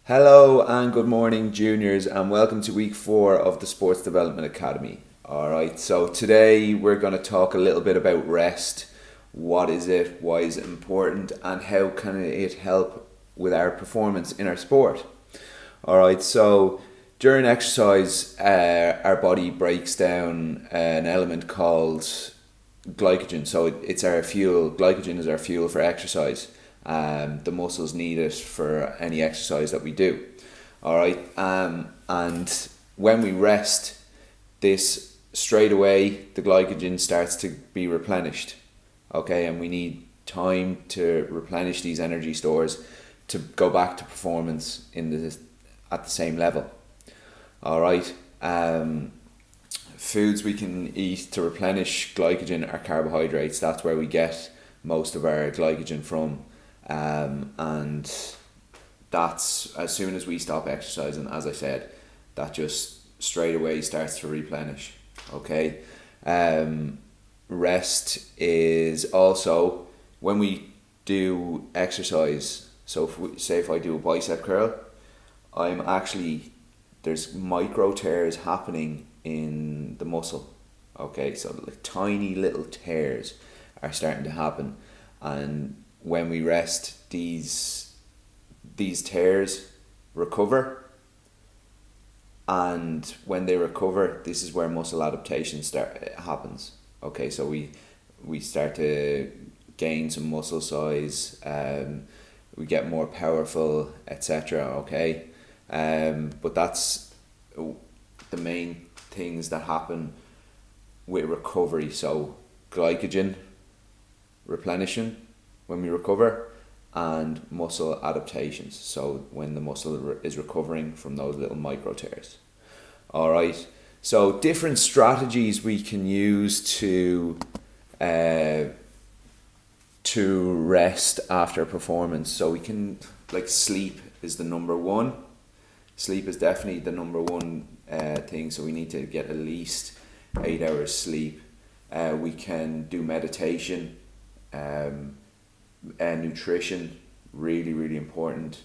Hello and good morning, juniors, and welcome to week 4 of the Sports Development Academy. Alright, so today we're going to talk a little bit about rest. What is it, why is it important, and how can it help with our performance in our sport? Alright, so during exercise, our body breaks down an element called glycogen. So it's our fuel. Glycogen is our fuel for exercise. The muscles need it for any exercise that we do. All right. And when we rest, this straight away the glycogen starts to be replenished. Okay, and we need time to replenish these energy stores to go back to performance at the same level. All right. Foods we can eat to replenish glycogen are carbohydrates. That's where we get most of our glycogen from. And that's as soon as we stop exercising, as I said, that just straight away starts to replenish. Okay. Rest is also when we do exercise. So if I do a bicep curl, there's micro tears happening in the muscle. Okay, so like tiny little tears are starting to happen, and when we rest, these tears recover, and when they recover, this is where muscle adaptation happens. Okay, so we start to gain some muscle size, we get more powerful, etc. Okay, but that's the main things that happen with recovery. So glycogen replenishing when we recover, and muscle adaptations, so when the muscle is recovering from those little micro tears. All right, so different strategies we can use to rest after performance. So we can, like, sleep is the number one. Sleep is definitely the number one thing, so we need to get at least 8 hours sleep. We can do meditation, nutrition, really important,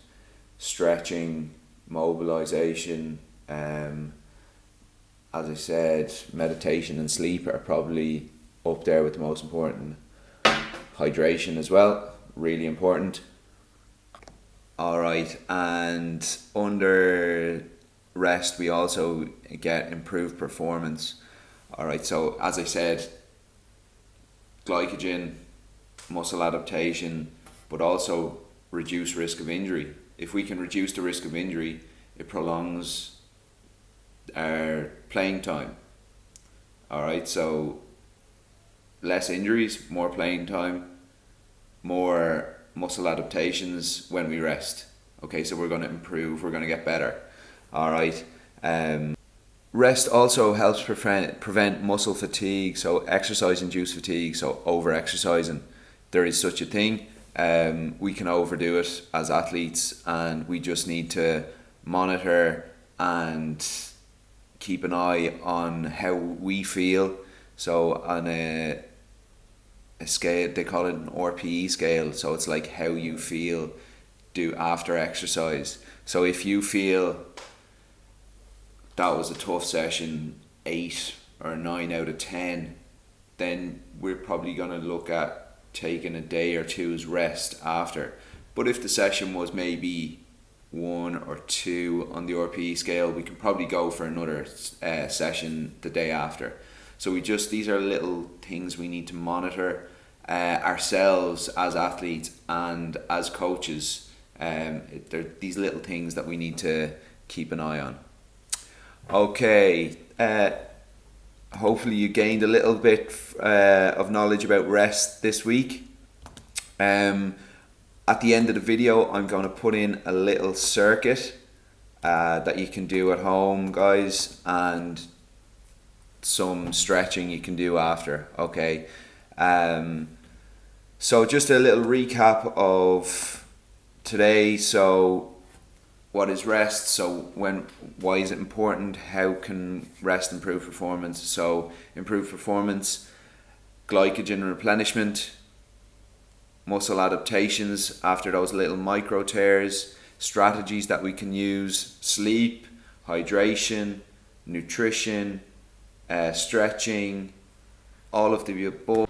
stretching, mobilization. As I said, meditation and sleep are probably up there with the most important. Hydration as well, really important. Alright, and under rest we also get improved performance. Alright, so as I said, glycogen, muscle adaptation, but also reduce risk of injury. If we can reduce the risk of injury, it prolongs our playing time. Alright, so less injuries, more playing time, more muscle adaptations when we rest. Okay, so we're going to improve, we're going to get better. Alright, rest also helps prevent muscle fatigue, so exercise-induced fatigue, so over-exercising. There is such a thing. We can overdo it as athletes, and we just need to monitor and keep an eye on how we feel. So on a scale, they call it an RPE scale, so it's like how you feel after exercise. So if you feel that was a tough session, 8 or 9 out of 10, then we're probably going to look at taking a day or two's rest after. But if the session was maybe 1 or 2 on the RPE scale, we can probably go for another session the day after. So these are little things we need to monitor ourselves as athletes and as coaches. They're these little things that we need to keep an eye on. Okay, hopefully you gained a little bit of knowledge about rest this week. At the end of the video, I'm going to put in a little circuit that you can do at home, guys, and some stretching you can do after. Okay, so just a little recap of today. So what is rest? So why is it important? How can rest improve performance? So improve performance, glycogen replenishment, muscle adaptations after those little micro tears, strategies that we can use: sleep, hydration, nutrition, stretching, all of the above.